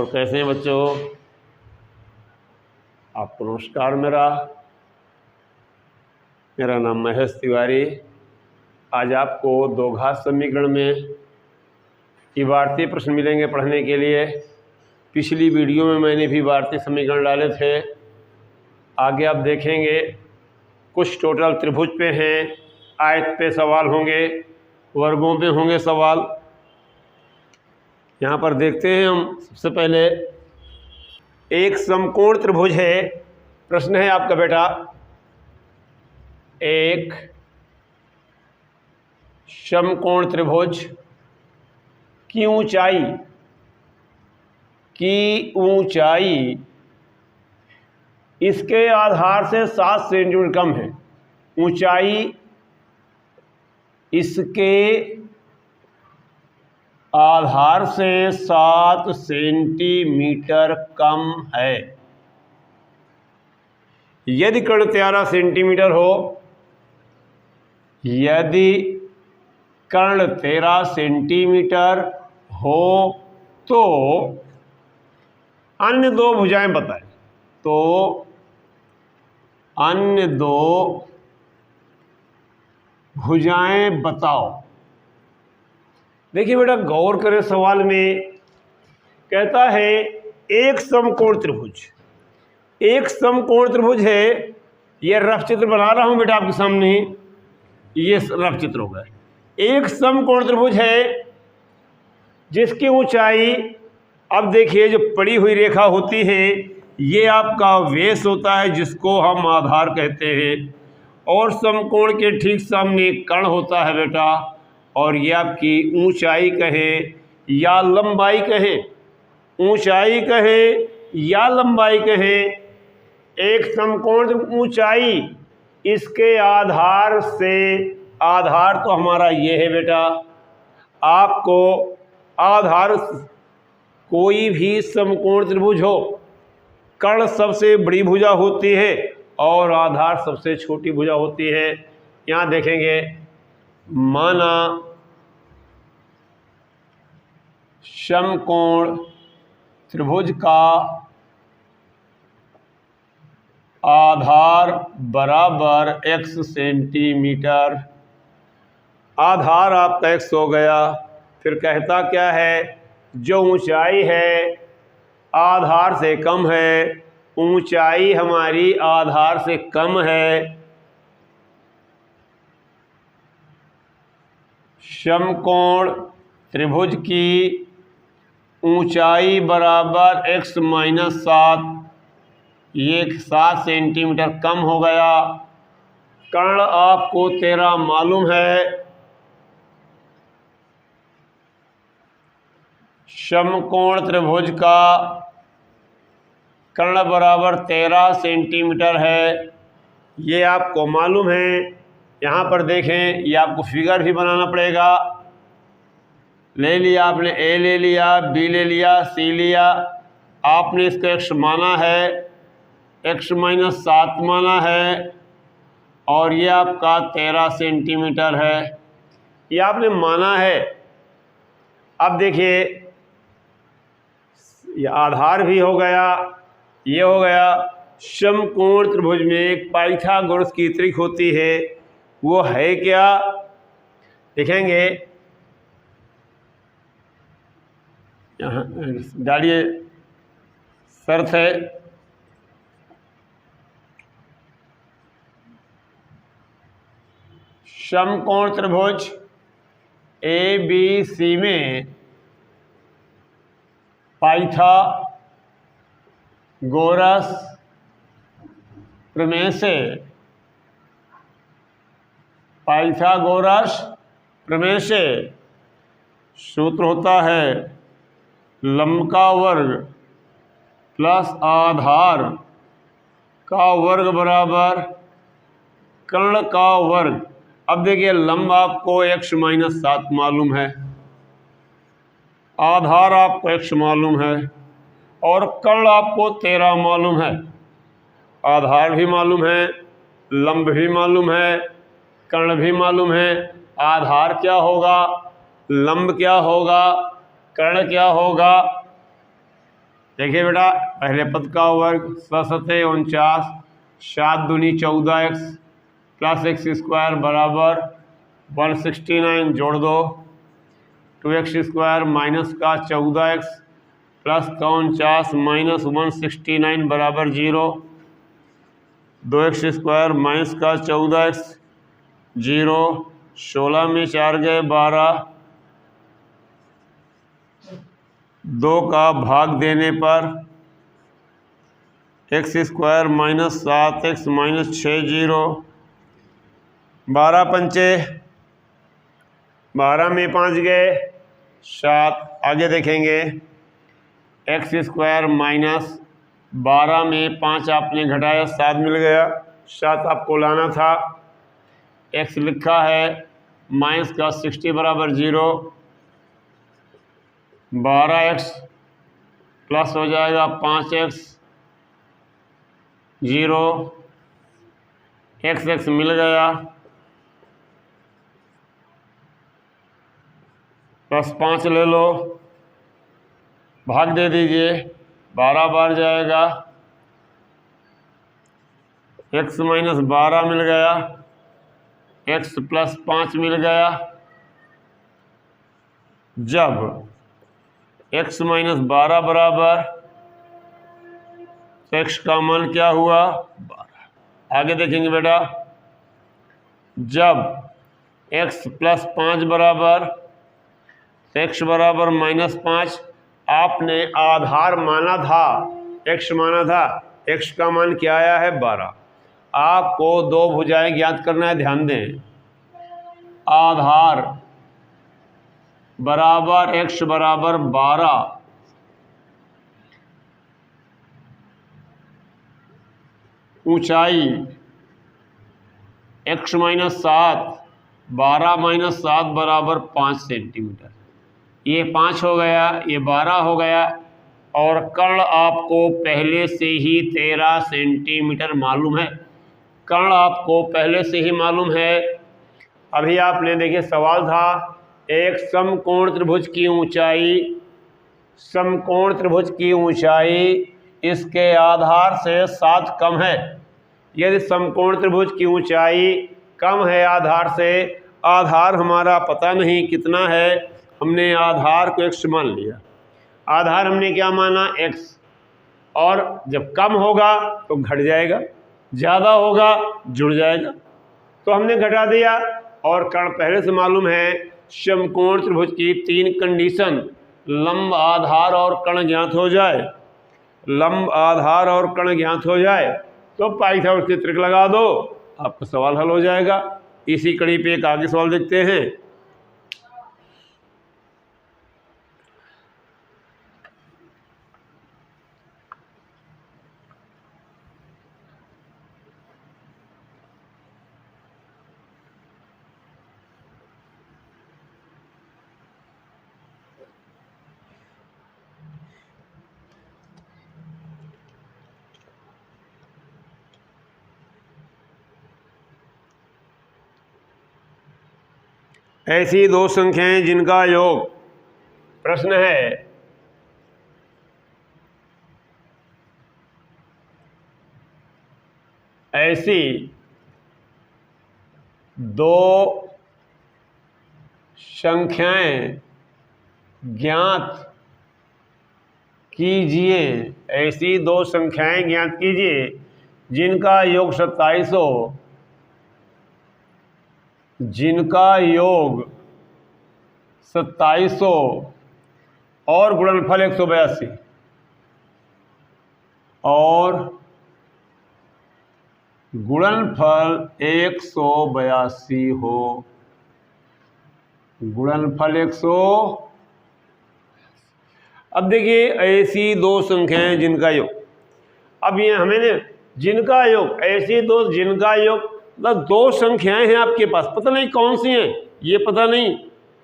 कैसे हैं बच्चों? आपको नमस्कार। मेरा नाम महेश तिवारी। आज आपको दो घात समीकरण में इबारती प्रश्न मिलेंगे पढ़ने के लिए। पिछली वीडियो में मैंने भी इबारती समीकरण डाले थे। आगे आप देखेंगे कुछ टोटल त्रिभुज पे हैं, आयत पे सवाल होंगे, वर्गों पे होंगे सवाल। यहाँ पर देखते हैं हम। सबसे पहले एक समकोण त्रिभुज है। प्रश्न है आपका बेटा, एक समकोण त्रिभुज की ऊंचाई इसके आधार से 7 सेंटीमीटर कम है। ऊंचाई इसके आधार से 7 सेंटीमीटर कम है। यदि कर्ण 13 सेंटीमीटर हो, यदि कर्ण 13 सेंटीमीटर हो तो अन्य दो भुजाएं बताएं। तो अन्य दो भुजाएं बताओ। देखिए बेटा, गौर करें। सवाल में कहता है एक समकोण त्रिभुज। एक समकोण त्रिभुज है। यह रफ चित्र बना रहा हूं बेटा आपके सामने। ये रफ चित्र होगा। एक समकोण त्रिभुज है जिसकी ऊंचाई, अब देखिए, जो पड़ी हुई रेखा होती है ये आपका वेस होता है, जिसको हम आधार कहते हैं। और समकोण के ठीक सामने एक कर्ण होता है बेटा, और ये आपकी ऊंचाई कहें या लंबाई कहें, ऊंचाई कहें या लंबाई कहें, एक समकोण ऊंचाई इसके आधार से, आधार तो हमारा ये है बेटा। आपको आधार, कोई भी समकोण त्रिभुज हो, कर्ण सबसे बड़ी भुजा होती है और आधार सबसे छोटी भुजा होती है। यहाँ देखेंगे, माना समकोण त्रिभुज का आधार बराबर x सेंटीमीटर। आधार आपका x हो गया। फिर कहता क्या है, जो ऊंचाई है आधार से कम है, ऊंचाई हमारी आधार से कम है। समकोण त्रिभुज की ऊंचाई बराबर x - 7, ये 7 सेंटीमीटर कम हो गया। कर्ण आपको 13 मालूम है। समकोण त्रिभुज का कर्ण बराबर 13 सेंटीमीटर है, ये आपको मालूम है। यहाँ पर देखें, ये आपको फिगर भी बनाना पड़ेगा। ले लिया आपने, ए ले लिया, बी ले लिया, सी लिया। आपने इसको x माना है, x - 7 माना है, और ये आपका 13 सेंटीमीटर है, ये आपने माना है। अब देखिए, ये आधार भी हो गया, ये हो गया। समकोण त्रिभुज में एक पाइथागोरस की त्रिक होती है, वो है क्या? देखेंगे, यहाँ डालिए, शर्त है समकोण त्रिभुज ABC में पाइथागोरस प्रमेय से, पाइथागोरस प्रमेय से सूत्र होता है लंब का वर्ग प्लस आधार का वर्ग बराबर कर्ण का वर्ग। अब देखिए, लंब आपको x - 7 मालूम है, आधार आपको x मालूम है, और कर्ण आपको 13 मालूम है। आधार भी मालूम है, लंब भी मालूम है, कर्ण भी मालूम है। आधार क्या होगा, लंब क्या होगा, कर्ण क्या होगा? देखिए बेटा, पहले पद का वर्ग 49, 7 दूनी 14x प्लस एक्स स्क्वायर बराबर 169 जोड़ दो, 2x स्क्वायर माइनस का 14x प्लस 49 माइनस 169 बराबर 0, 2x स्क्वायर माइनस का 14x 0, 16 में 4 गए 12, 2 का भाग देने पर x square minus 7x minus 6 0, 12 पंचे 12 में 5 गए 7, आगे देखेंगे एक्स स्क्वायर माइनस 12 में 5 आपने घटाया 7 मिल गया, 7 आपको लाना था, एक्स लिखा है माइनस का 60 बराबर 0, 12x प्लस हो जाएगा 5x 0, x मिल गया प्लस 5 ले लो, भाग दे दीजिए, 12 बार जाएगा, x माइनस 12 मिल गया, x प्लस 5 मिल गया। जब x माइनस 12 बराबर, x का मान क्या हुआ 12। आगे देखेंगे बेटा, जब x प्लस 5 बराबर, x बराबर माइनस 5, आपने आधार माना था, x माना था, x का मान क्या आया है 12। आपको दो भुजाएं ज्ञात करना है, ध्यान दें, आधार बराबर x बराबर 12, ऊंचाई x माइनस 7, 12 माइनस 7 बराबर 5 सेंटीमीटर, ये 5 हो गया, ये 12 हो गया, और कर्ण आपको पहले से ही 13 सेंटीमीटर मालूम है, कर्ण आपको पहले से ही मालूम है। अभी आपने देखिए सवाल था, एक समकोण त्रिभुज की ऊंचाई, समकोण त्रिभुज की ऊंचाई इसके आधार से 7 कम है। यदि समकोण त्रिभुज की ऊंचाई कम है आधार से, आधार हमारा पता नहीं कितना है, हमने आधार को x मान लिया, आधार हमने क्या माना x, और जब कम होगा तो घट जाएगा, ज़्यादा होगा जुड़ जाएगा, तो हमने घटा दिया। और कर्ण पहले से मालूम है, समकोण त्रिभुज की 3 कंडीशन, लंब आधार और कर्ण ज्ञात हो जाए, लंब आधार और कर्ण ज्ञात हो जाए तो पाइथागोरस के त्रिक लगा दो, आपका सवाल हल हो जाएगा। इसी कड़ी पे एक आगे सवाल देखते हैं। ऐसी दो संख्याएं जिनका योग, प्रश्न है ऐसी दो संख्याएं ज्ञात कीजिए, ऐसी दो संख्याएं ज्ञात कीजिए जिनका योग 27 हो, जिनका योग 27 हो और गुणनफल 182, और गुणनफल 182 हो, गुणनफल 100। अब देखिए ऐसी दो संख्याएं जिनका योग, अब ये हमें जिनका योग, ऐसी दो जिनका योग, मतलब दो संख्याएं हैं आपके पास, पता नहीं कौन सी हैं, ये पता नहीं,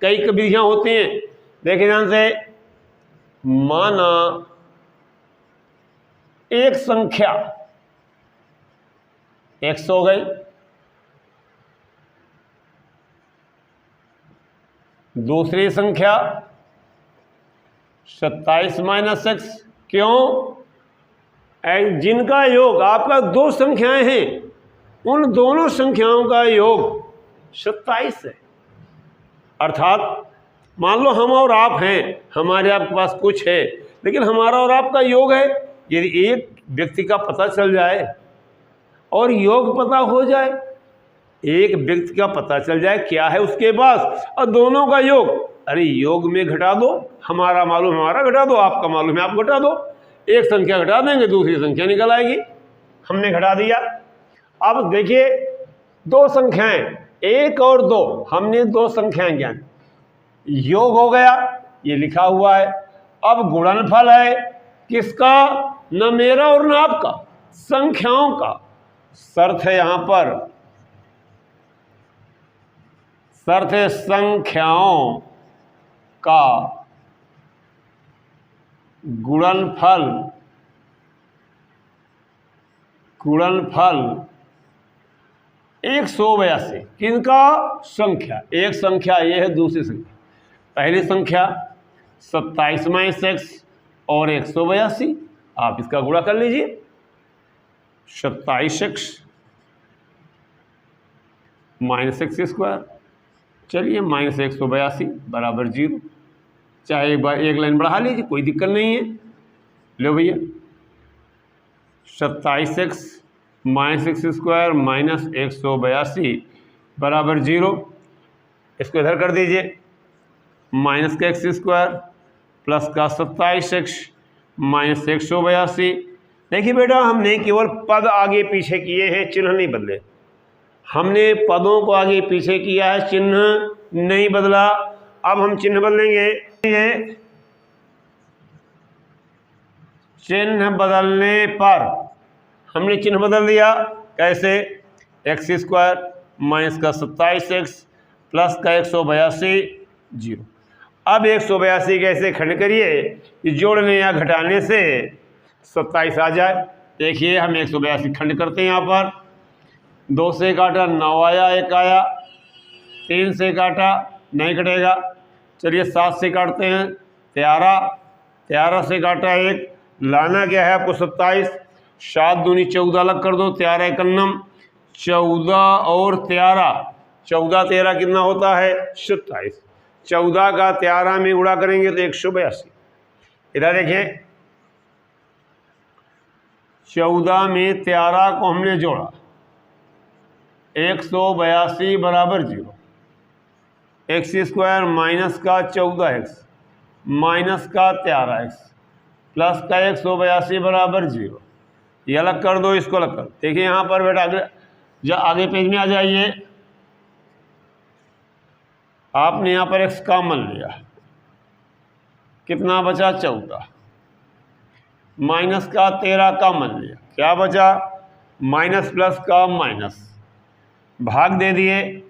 कई विधियां होती हैं। देखिए ध्यान से, माना एक संख्या x हो गई, दूसरी संख्या 27 माइनस x क्यों? जिनका योग आपका दो संख्याएं हैं, उन दोनों संख्याओं का योग 27 है। अर्थात मान लो हम और आप हैं, हमारे आपके पास कुछ है, लेकिन हमारा और आपका योग है। यदि एक व्यक्ति का पता चल जाए और योग पता हो जाए, एक व्यक्ति का पता चल जाए क्या है उसके पास, और दोनों का योग, अरे योग में घटा दो, हमारा मालूम हमारा घटा दो, आपका मालूम है आप घटा दो, एक संख्या घटा देंगे दूसरी संख्या निकल आएगी। हमने घटा दिया। अब देखिए दो संख्याएं, 1 और 2, हमने दो संख्याएं ज्ञान, योग हो गया, ये लिखा हुआ है। अब गुणनफल है किसका? न मेरा और न आपका, संख्याओं का। शर्त है यहां पर, शर्त है संख्याओं का गुणनफल 182। किनका? संख्या। एक संख्या ये है, दूसरी संख्या, पहली संख्या 27 - x और 182, आप इसका गुणा कर लीजिए। 27x - x², चलिए -182 बराबर 0। चाहे एक बार एक लाइन बढ़ा लीजिए, कोई दिक्कत नहीं है। लो भैया, 27x - x² - 182 बराबर 0। इसको इधर कर दीजिए, माइनस का x² प्लस का 27x - 182। देखिए बेटा, हमने केवल पद आगे पीछे किए हैं, चिन्ह नहीं बदले। हमने पदों को आगे पीछे किया है, चिन्ह नहीं बदला। अब हम चिन्ह बदलेंगे। ये चिन्ह बदलने पर हमने चिन्ह बदल दिया। कैसे? x² माइनस का 27x प्लस का 182 0। अब 182 कैसे खंड करिए कि जोड़ने या घटाने से 27 आ जाए। देखिए हम 182 खंड करते हैं। यहाँ पर 2 से काटा 9 आया, 1 आया, 3 से काटा नहीं कटेगा, चलिए 7 से काटते हैं 13, 13 से काटा 1, लाना क्या है आपको 27, 7 दूनी 14 अलग कर दो, 13 एकन्नम 14 और 13, 14 13 कितना होता है 27। 14 का 13 में गुणा करेंगे तो 182। इधर देखें, 14 में 13 को हमने जोड़ा, 182 बराबर 0। x² माइनस का 14x माइनस का 13x प्लस का 182 बराबर 0। ये अलग कर दो, इसको अलग कर। देखिए यहाँ पर बेटा आगे पेज में आ जाइए। आपने यहाँ पर x कॉमन लिया, कितना बचा 14, माइनस का 13 कॉमन लिया, क्या बचा माइनस प्लस का माइनस, भाग दे दिए,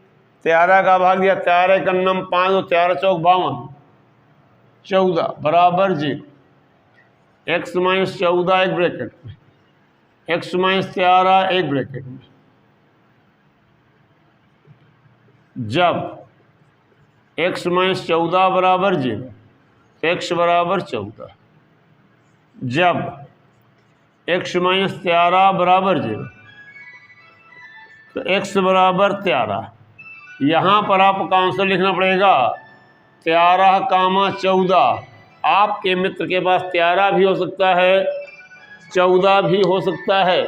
13 का भाग दिया, 13 एकन्नम 5 और 13 चौक 52, 14 बराबर 0। x - 14 एक ब्रैकेट में, x - 13 एक ब्रैकेट में। जब x - 14 बराबर 0, x बराबर 14। जब x - 13 बराबर 0 तो x बराबर 13। यहाँ पर आपका आंसर लिखना पड़ेगा 13, 14। आपके मित्र के पास 13 भी हो सकता है, 14 भी हो सकता है।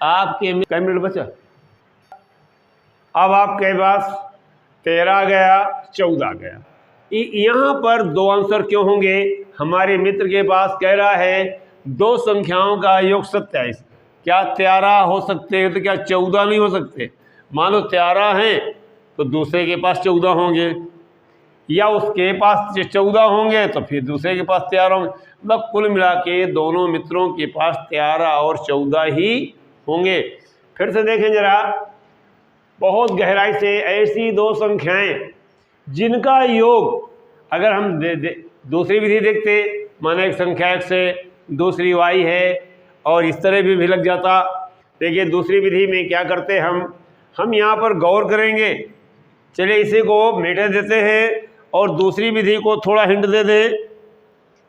आपके कई मिनट बचा, अब आपके पास 13 गया, 14 गया। यहाँ पर दो आंसर क्यों होंगे? हमारे मित्र के पास कह रहा है दो संख्याओं का योग 27। क्या 13 हो सकते हैं तो क्या 14 नहीं हो सकते? मान लो 13 हैं तो दूसरे के पास 14 होंगे, या उसके पास 14 होंगे तो फिर दूसरे के पास 13 होंगे। मतलब कुल मिला के दोनों मित्रों के पास 13 और 14 ही होंगे। फिर से देखें जरा बहुत गहराई से, ऐसी दो संख्याएं जिनका योग, अगर हम दूसरी विधि देखते, माना एक संख्या x है, दूसरी y है, और इस तरह भी लग जाता। देखिए दूसरी विधि में क्या करते हम यहाँ पर गौर करेंगे। चलिए इसी को मिटा देते हैं और दूसरी विधि को थोड़ा हिंट दे दें,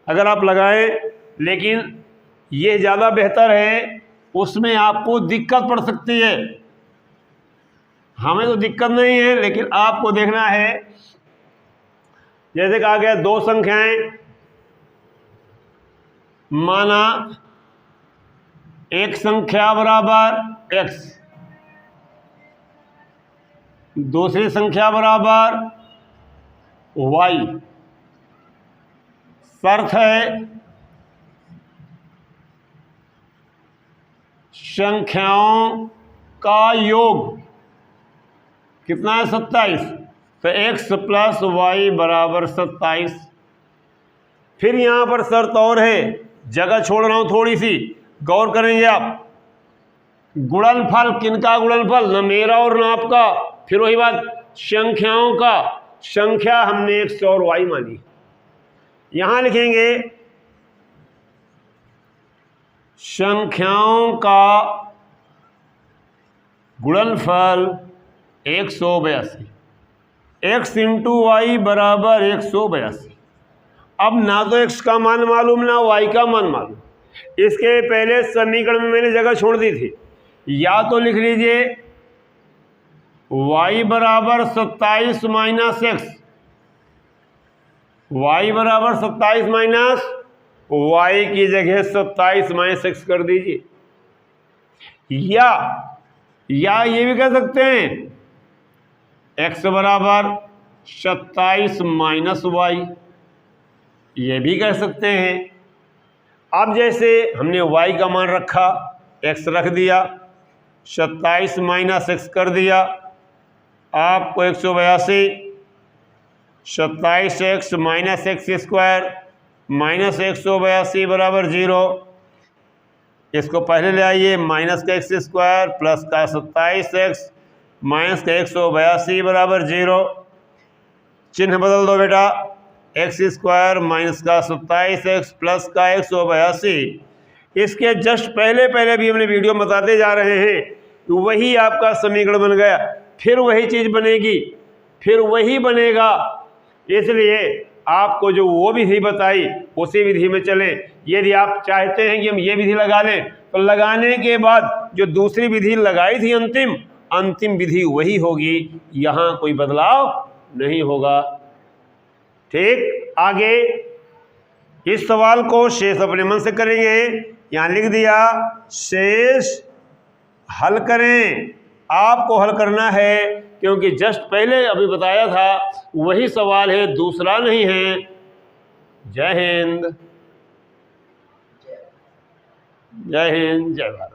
अगर आप लगाएं, लेकिन ये ज़्यादा बेहतर है, उसमें आपको दिक्कत पड़ सकती है। हमें तो दिक्कत नहीं है, लेकिन आपको देखना है। जैसे कहा गया दो संख्याएं, माना एक संख्या बराबर x, दूसरी संख्या बराबर y। शर्त है संख्याओं का योग कितना है? 27। तो x प्लस वाई बराबर 27। फिर यहां पर शर्त और है, जगह छोड़ रहा हूं थोड़ी सी, गौर करेंगे आप। गुणनफल, किनका गुणनफल? न मेरा और न आपका। फिर वही बात, संख्याओं का। संख्या हमने x और y मानी। यहां लिखेंगे संख्याओं का गुणनफल 182। x इंटू वाई बराबर 182। अब ना तो x का मान मालूम ना y का मान मालूम। इसके पहले समीकरण में मैंने जगह छोड़ दी थी। या तो लिख लीजिए y बराबर 27 माइनस x, y बराबर 27 माइनस y की जगह 27 माइनस x कर दीजिए। या ये भी कह सकते हैं x बराबर 27 माइनस y, ये भी कह सकते हैं। अब जैसे हमने y का मान रखा, x रख दिया, 27 माइनस x कर दिया, आपको 182, 27x minus x square minus 182 बराबर 0। इसको पहले ले आइए, माइनस का एक्स स्क्वायर प्लस का 27x माइनस का 182 बराबर 0। चिन्ह बदल दो बेटा, एक्स स्क्वायर माइनस का 27x प्लस का 182। इसके जस्ट पहले भी हमने वीडियो में बताते जा रहे हैं, तो वही आपका समीकरण बन गया। फिर वही चीज़ बनेगी, फिर वही बनेगा। इसलिए आपको जो वो विधि बताई उसी विधि में चलें। यदि आप चाहते हैं कि हम ये विधि लगा लें, तो लगाने के बाद जो दूसरी विधि लगाई थी अंतिम विधि वही होगी, यहाँ कोई बदलाव नहीं होगा। ठीक, आगे इस सवाल को शेष अपने मन से करेंगे। यहाँ लिख दिया शेष हल करें। आपको हल करना है, क्योंकि जस्ट पहले अभी बताया था वही सवाल है, दूसरा नहीं है। जय हिंद, जय हिंद, जय भारत।